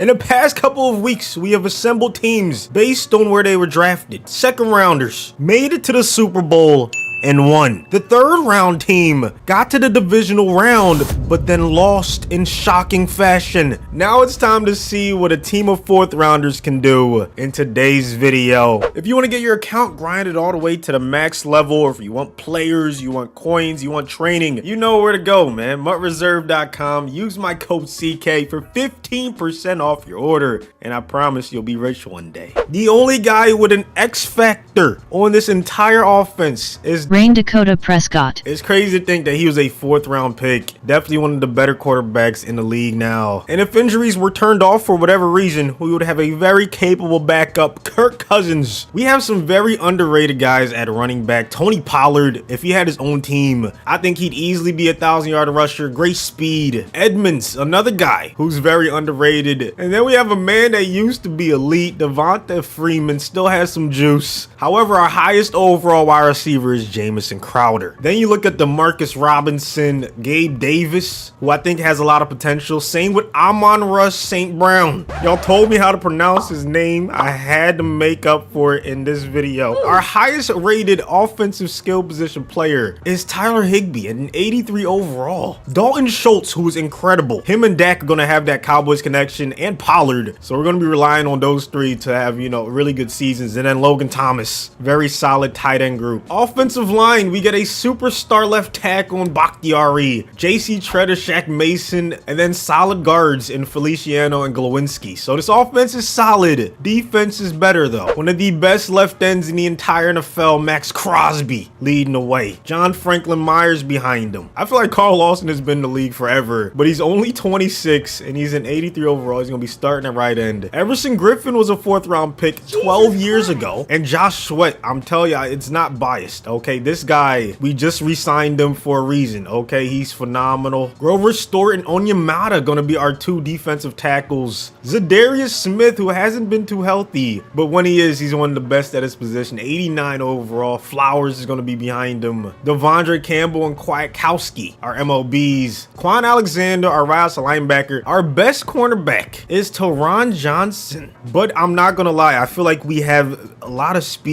In the past couple of weeks, we have assembled teams based on where they were drafted. Second rounders made it to the Super Bowl and won. The third round team got to the divisional round, but then lost in shocking fashion. Now it's time to see what a team of fourth rounders can do in today's video. If you want to get your account grinded all the way to the max level, or if you want players, you want coins, you want training, you know where to go, man. MutReserve.com. Use my code CK for 15% off your order, and I promise you'll be rich one day. The only guy with an X factor on this entire offense is Rain Dakota Prescott. It's crazy to think that he was a fourth round pick. Definitely one of the better quarterbacks in the league now. And if injuries were turned off for whatever reason, we would have a very capable backup, Kirk Cousins. We have some very underrated guys at running back. Tony Pollard, if he had his own team, I think he'd easily be a 1,000-yard rusher. Great speed. Edmonds, another guy who's very underrated. And then we have a man that used to be elite, Devonta Freeman, still has some juice. However, our highest overall wide receiver is Jamison Crowder. Then you look at DeMarcus Robinson, Gabe Davis, who I think has a lot of potential. Same with Amon-Ra St. Brown. Y'all told me how to pronounce his name. I had to make up for it in this video. Our highest rated offensive skill position player is Tyler Higbee at an 83 overall. Dalton Schultz, who is incredible. Him and Dak are going to have that Cowboys connection, and Pollard. So we're going to be relying on those three to have, really good seasons. And then Logan Thomas, very solid tight end group. Offensive line, we get a superstar left tackle on Bakhtiari, JC Treader, Shaq Mason, and then solid guards in Feliciano and Glowinski. So this offense is solid. Defense is better though. One of the best left ends in the entire NFL, Max Crosby, leading the way. John Franklin Myers behind him. I feel like Carl Lawson has been in the league forever, but he's only 26 and he's an 83 overall. He's gonna be starting at right end. Everson Griffin was a fourth round pick 12 years ago, and Josh Sweat, I'm telling you, it's not biased, okay? This guy, we just re-signed him for a reason, okay? He's phenomenal. Grover Stewart and Onyemata gonna be our two defensive tackles. Zadarius Smith, who hasn't been too healthy, but when he is, he's one of the best at his position. 89 overall. Flowers is gonna be behind him. Devondre Campbell and Kwiatkowski, our MLBs. Quan Alexander, our Rouse linebacker. Our best cornerback is Teron Johnson. But I'm not gonna lie, I feel like we have a lot of speed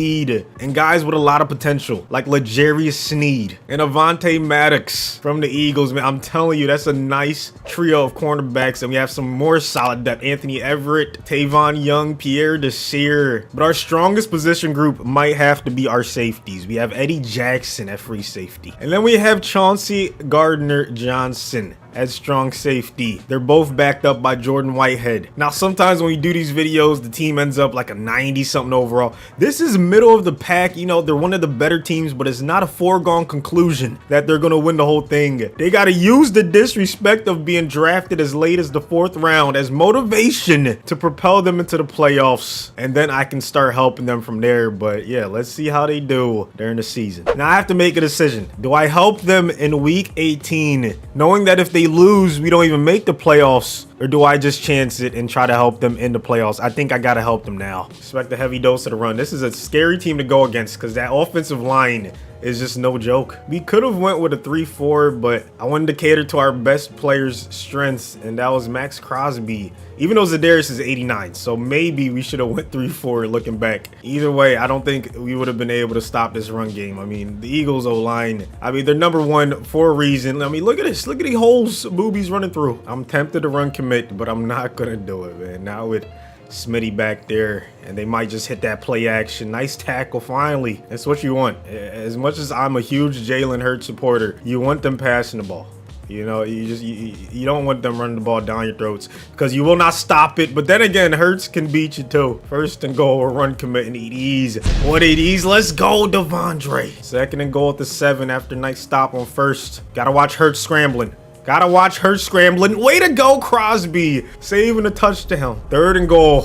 and guys with a lot of potential, like L'Jarius Sneed and Avonte Maddox from the Eagles, man. I'm telling you, that's a nice trio of cornerbacks, and we have some more solid depth. Anthony Everett, Tavon Young, Pierre Desir. But our strongest position group might have to be our safeties. We have Eddie Jackson at free safety, and then we have Chauncey Gardner-Johnson as strong safety. They're both backed up by Jordan Whitehead. Now, sometimes when we do these videos, the team ends up like a 90-something overall. This is middle of the pack. They're one of the better teams, but it's not a foregone conclusion that they're going to win the whole thing. They got to use the disrespect of being drafted as late as the fourth round as motivation to propel them into the playoffs, and then I can start helping them from there. But yeah, let's see how they do during the season. Now, I have to make a decision. Do I help them in week 18, knowing that if they lose, we don't even make the playoffs? Or do I just chance it and try to help them in the playoffs? I think I got to help them now. Expect a heavy dose of the run. This is a scary team to go against because that offensive line is just no joke. We could have went with a 3-4, but I wanted to cater to our best player's strengths, and that was Max Crosby. Even though Zadarius is 89, so maybe we should have went 3-4 looking back. Either way, I don't think we would have been able to stop this run game. I mean, the Eagles O-line, they're number one for a reason. Look at this. Look at the holes Booby's running through. I'm tempted to run commit, but I'm not gonna do it, man. Now with Smitty back there, and they might just hit that play action. Nice tackle, finally. That's what you want. As much as I'm a huge Jalen Hurts supporter, you want them passing the ball. You don't want them running the ball down your throats because you will not stop it. But then again, Hurts can beat you too. First and goal, run commit and eat ease. What it is? Let's go, Devondre. Second and goal at the 7 after nice stop on first. Gotta watch Hurts scrambling. Gotta watch her scrambling. Way to go, Crosby. Saving a touchdown. Third and goal.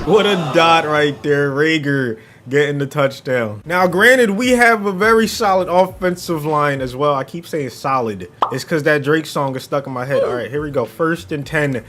What a dot right there. Rager getting the touchdown. Now, granted, we have a very solid offensive line as well. I keep saying solid. It's because that Drake song is stuck in my head. All right, here we go. First and 10.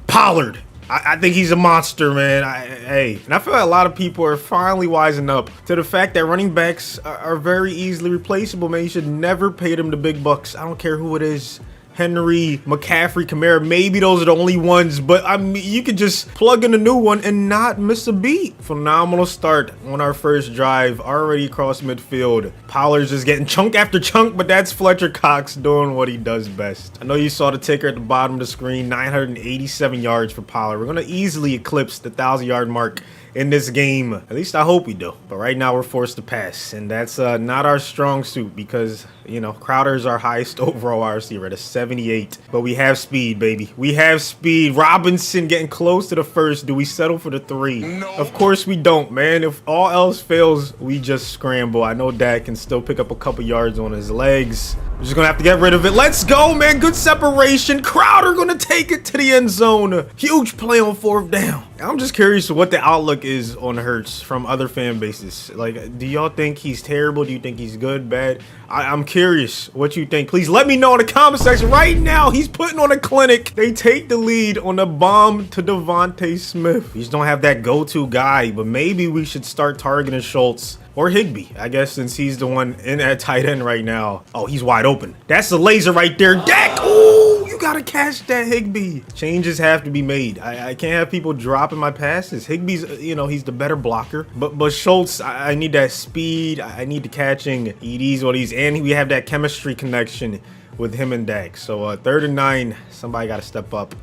Pollard. I think he's a monster, man. And I feel like a lot of people are finally wising up to the fact that running backs are very easily replaceable, man. You should never pay them the big bucks. I don't care who it is. Henry, McCaffrey, Kamara. Maybe those are the only ones, but I mean, you could just plug in a new one and not miss a beat. Phenomenal start on our first drive, already across midfield. Pollard's just getting chunk after chunk, but that's Fletcher Cox doing what he does best. I know you saw the ticker at the bottom of the screen, 987 yards for Pollard. We're gonna easily eclipse the 1,000-yard mark in this game. At least I hope we do. But right now we're forced to pass, and that's not our strong suit because, you know, Crowder's our highest overall wide receiver at a 78. But we have speed, baby. We have speed. Robinson getting close to the first. Do we settle for the 3? No. Of course we don't, man. If all else fails, we just scramble. I know Dak can still pick up a couple yards on his legs. We're just gonna have to get rid of it. Let's go, man. Good separation. Crowder gonna take it to the end zone. Huge play on 4th down. I'm just curious what the outlook is on Hurts from other fan bases. Like, do y'all think he's terrible? Do you think he's good, bad? I'm curious what you think. Please let me know in the comment section right now. He's putting on a clinic. They take the lead on the bomb to Devontae Smith. We just don't have that go-to guy, but maybe we should start targeting Schultz or Higbee, I guess, since he's the one in at tight end right now. Oh, he's wide open. That's the laser right there. Dak, ooh, you gotta catch that, Higbee. Changes have to be made. I can't have people dropping my passes. Higbee's, you know, he's the better blocker. But Schultz, I need that speed. I need the catching. ED's what he's, and we have that chemistry connection with him and Dak. So 3rd and 9, somebody gotta step up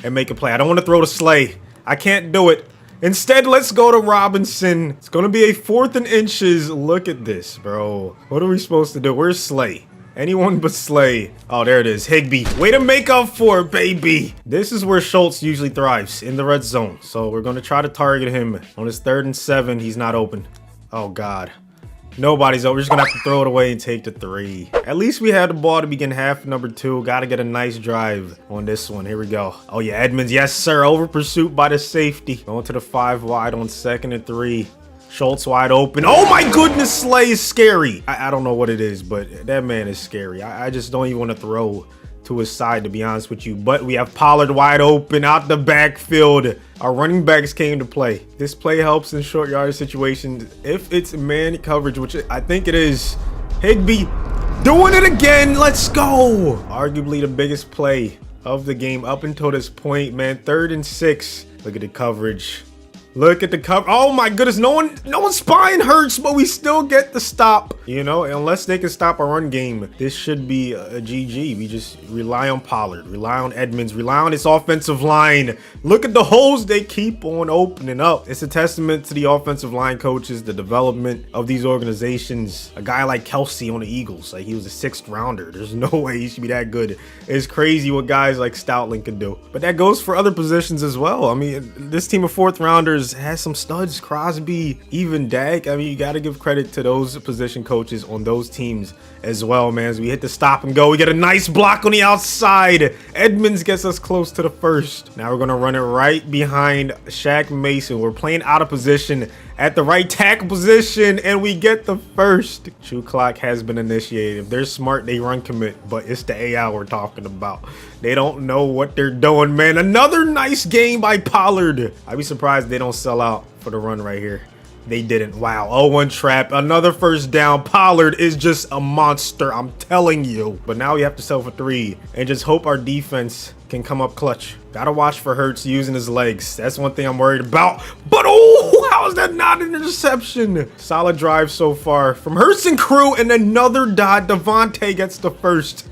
and make a play. I don't want to throw to Slay. I can't do it. Instead, let's go to Robinson. It's going to be a 4th and inches. Look at this, bro. What are we supposed to do? Where's Slay? Anyone but Slay. Oh, there it is. Higbee. Way to make up for it, baby. This is where Schultz usually thrives, in the red zone. So we're going to try to target him. On his 3rd and 7, he's not open. Oh, God. Nobody's over. We're just going to have to throw it away and take the 3. At least we had the ball to begin half number 2. Got to get a nice drive on this one. Here we go. Oh, yeah, Edmonds. Yes, sir. Over pursuit by the safety. Going to the 5 wide on 2nd and 3. Schultz wide open. Oh, my goodness. Slay is scary. I don't know what it is, but that man is scary. I just don't even want to throw to his side, to be honest with you. But we have Pollard wide open out the backfield. Our running backs came to play. This play helps in short yardage situations if it's man coverage, which I think it is. Higbee doing it again. Let's go. Arguably the biggest play of the game up until this point, man. 3rd and 6. Look at the coverage. Look at the cover. Oh my goodness, no one's spine hurts, but we still get the stop. You know, unless they can stop our run game, this should be a GG. We just rely on Pollard, rely on Edmonds, rely on this offensive line. Look at the holes they keep on opening up. It's a testament to the offensive line coaches, the development of these organizations. A guy like Kelsey on the Eagles, like he was a 6th rounder. There's no way he should be that good. It's crazy what guys like Stoutland can do. But that goes for other positions as well. I mean, this team of 4th rounders has some studs, Crosby, even Dak. I mean, you got to give credit to those position coaches on those teams as well, man. As we hit the stop and go, we get a nice block on the outside. Edmonds gets us close to the 1st. Now we're going to run it right behind Shaq Mason. We're playing out of position at the right tackle position, and we get the 1st. True clock has been initiated. If they're smart, they run commit, but it's the AI we're talking about. They don't know what they're doing, man. Another nice game by Pollard. I'd be surprised they don't sell out for the run right here. They didn't. Wow. 0-1 trap. Another 1st down. Pollard is just a monster, I'm telling you. But now we have to sell for 3 and just hope our defense can come up clutch. Gotta watch for Hurts using his legs. That's one thing I'm worried about. But oh, how is that not an interception? Solid drive so far from Hurts and crew, and another dot. Devontae gets the 1st.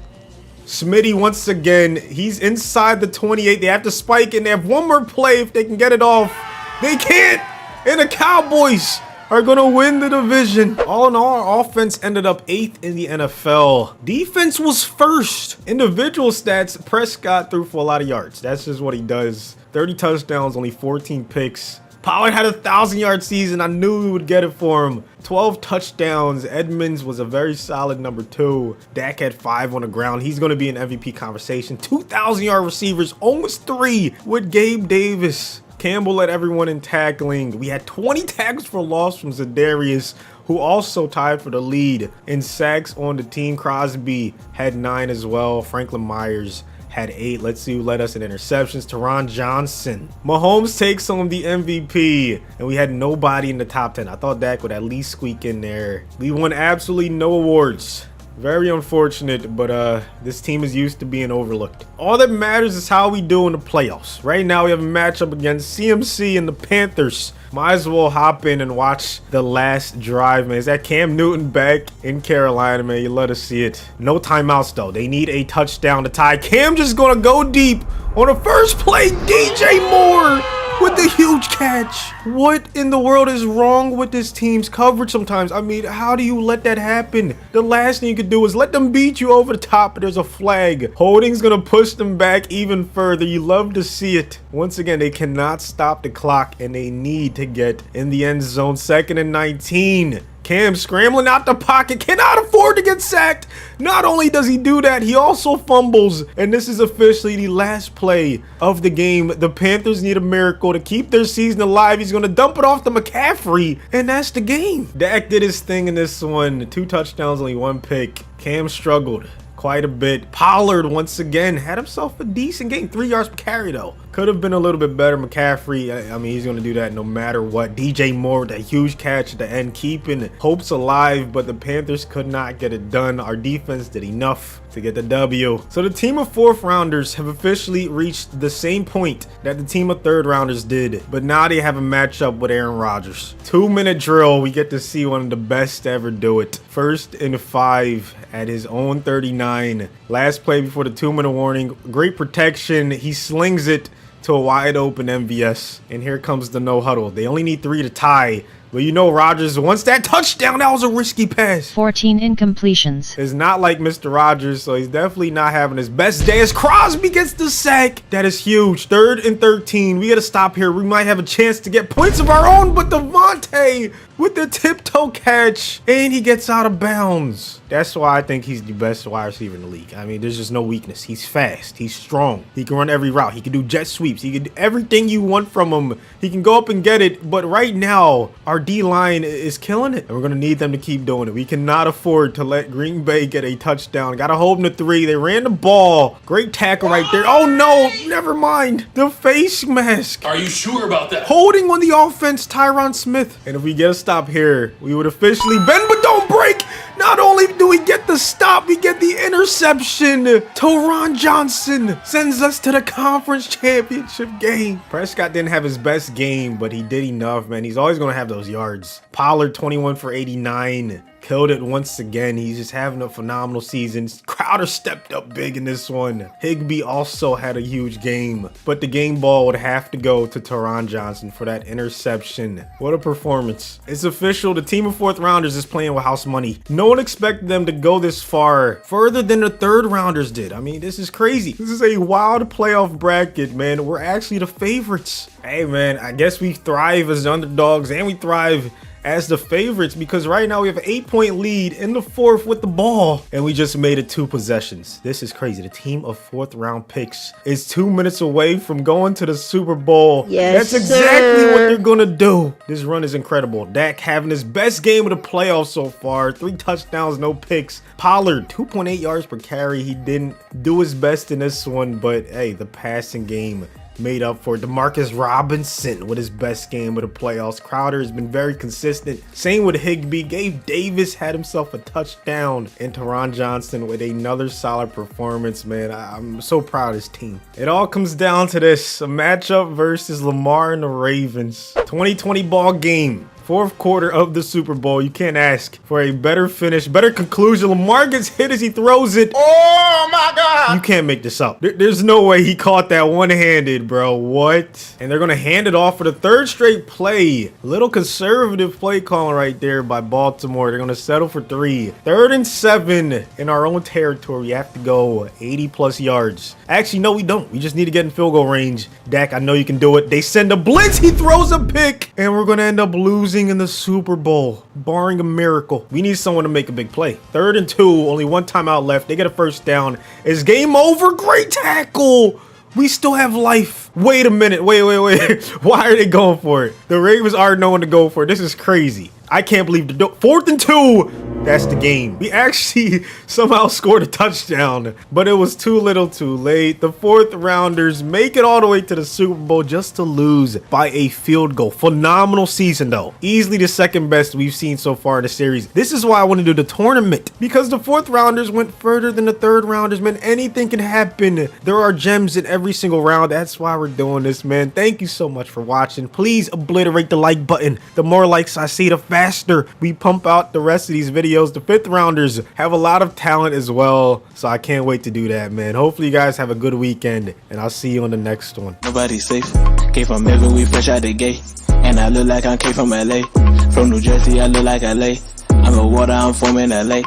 Smitty once again. He's inside the 28. They have to spike, and they have one more play if they can get it off. They can't. And the Cowboys are going to win the division. All in all, our offense ended up 8th in the NFL. Defense was 1st. Individual stats, Prescott threw for a lot of yards. That's just what he does. 30 touchdowns, only 14 picks. Pollard had a 1,000-yard season. I knew we would get it for him. 12 touchdowns. Edmonds was a very solid number 2. Dak had 5 on the ground. He's going to be in MVP conversation. 2,000-yard receivers, almost 3 with Gabe Davis. Campbell led everyone in tackling. We had 20 tackles for loss from Zadarius, who also tied for the lead in sacks on the team. Crosby had 9 as well. Franklin Myers had 8. Let's see who led us in interceptions. Teron Johnson. Mahomes takes home the MVP, and we had nobody in the top 10. I thought Dak would at least squeak in there. We won absolutely no awards Very unfortunate, but this team is used to being overlooked. All that matters is how we do in the playoffs. Right now, we have a matchup against CMC and the Panthers. Might as well hop in and watch the last drive, man. Is that Cam Newton back in Carolina, man? You let us see it. No timeouts, though. They need a touchdown to tie. Cam just gonna go deep on the first play. DJ Moore with the huge catch. What in the world is wrong with this team's coverage sometimes? I mean, how do you let that happen? The last thing you could do is let them beat you over the top, but there's a flag. Holding's gonna push them back even further. You love to see it. Once again, they cannot stop the clock, and they need to get in the end zone. 2nd and 19. Cam scrambling out the pocket, cannot afford to get sacked. Not only does he do that, he also fumbles. And this is officially the last play of the game. The Panthers need a miracle to keep their season alive. He's going to dump it off to McCaffrey, and that's the game. Dak did his thing in this one. 2 touchdowns, only 1 pick. Cam struggled quite a bit. Pollard once again had himself a decent game. 3 yards per carry though. Could have been a little bit better. McCaffrey, I mean, he's going to do that no matter what. DJ Moore with that huge catch at the end, keeping hopes alive, but the Panthers could not get it done. Our defense did enough to get the W. So the team of 4th rounders have officially reached the same point that the team of 3rd rounders did, but now they have a matchup with Aaron Rodgers. 2-minute drill. We get to see one of the best to ever do it. 1st and 5 at his own 39. Last play before the 2-minute warning. Great protection. He slings it to a wide open MVS, and here comes the no huddle. They only need 3 to tie, but you know Rodgers wants that touchdown. That was a risky pass. 14 incompletions. It's not like Mr. Rodgers, so he's definitely not having his best day as Crosby gets the sack. That is huge. 3rd and 13. We got to stop here. We might have a chance to get points of our own, but Devontae with the tiptoe catch, and he gets out of bounds. That's why I think he's the best wide receiver in the league. I mean, there's just no weakness. He's fast. He's strong. He can run every route. He can do jet sweeps. He can do everything you want from him. He can go up and get it. But right now, our D-line is killing it, and we're going to need them to keep doing it. We cannot afford to let Green Bay get a touchdown. Got to hold them to 3. They ran the ball. Great tackle right there. Oh, no. Never mind. The face mask. Are you sure about that? Holding on the offense, Tyron Smith. And if we get a stop here, we would officially bend, but don't break. Not only do we get the stop, we get the interception. Tyron Johnson sends us to the conference championship game. Prescott didn't have his best game, but he did enough, man. He's always going to have those yards. Pollard, 21 for 89. Killed it once again. He's just having a phenomenal season. Crowder stepped up big in this one. Higbee also had a huge game, but the game ball would have to go to Tyron Johnson for that interception. What a performance. It's official. The team of 4th rounders is playing with house money. No one expected them to go this far, further than the 3rd rounders did. I mean, this is crazy. This is a wild playoff bracket, man. We're actually the favorites. Hey, man, I guess we thrive as underdogs, and we thrive as the favorites, because right now we have an 8-point lead in the 4th with the ball, and we just made it 2 possessions. This is crazy. The team of 4th round picks is 2 minutes away from going to the Super Bowl. Yes, that's exactly sir. what they're gonna do. This run is incredible. Dak having his best game of the playoffs so far. 3 touchdowns, no picks. Pollard, 2.8 yards per carry. He didn't do his best in this one, but hey, the passing game made up for it. Demarcus Robinson with his best game of the playoffs. Crowder has been very consistent. Same with Higbee. Gabe Davis had himself a touchdown. And Tyron Johnson with another solid performance, man. I'm so proud of this team. It all comes down to this. A matchup versus Lamar and the Ravens. 2020 ball game. 4th quarter of the Super Bowl. You can't ask for a better finish, better conclusion. Lamar gets hit as he throws it. Oh my God! You can't make this up. There's no way he caught that one-handed, bro. What? And they're going to hand it off for the 3rd straight play. Little conservative play calling right there by Baltimore. They're going to settle for 3. 3rd and 7 in our own territory. We have to go 80+ yards. Actually, no, we don't. We just need to get in field goal range. Dak, I know you can do it. They send a blitz. He throws a pick, and we're going to end up losing in the Super Bowl, barring a miracle. We need someone to make a big play. 3rd and 2, only 1 timeout left. They get a 1st down. It's game over. Great tackle. We still have life. Wait a minute. Wait. Why are they going for it? The Ravens are knowing to go for it. This is crazy. I can't believe the 4th and 2. that's the game. We actually somehow scored a touchdown, but it was too little too late. The 4th rounders make it all the way to the Super Bowl just to lose by a field goal. Phenomenal season though. Easily the 2nd best we've seen so far in the series. This is why I want to do the tournament, because the 4th rounders went further than the 3rd rounders, man. Anything can happen. There are gems in every single round. That's why we're doing this, man. Thank you so much for watching. Please obliterate the like button. The more likes I see, the faster we pump out the rest of these videos. The 5th rounders have a lot of talent as well, so I can't wait to do that, man. Hopefully you guys have a good weekend, and I'll see you on the next one. Nobody's safe. Came from Evan, we fresh out the gate. And I look like I came from LA. From New Jersey, I look like LA. I'm a water, I'm from in LA.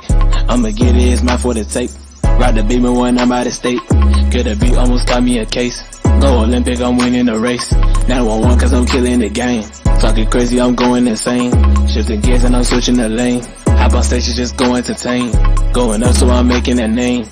I'ma get it, it's mine for the tape. Ride the beamer when I'm out of state. Could have beat, almost got me a case. Go Olympic, I'm winning the race. 911 cause I'm killing the game. Talking crazy, I'm going insane. Shifting gears and I'm switching the lane. Hop on station, just go entertain. Going up so I'm making a name.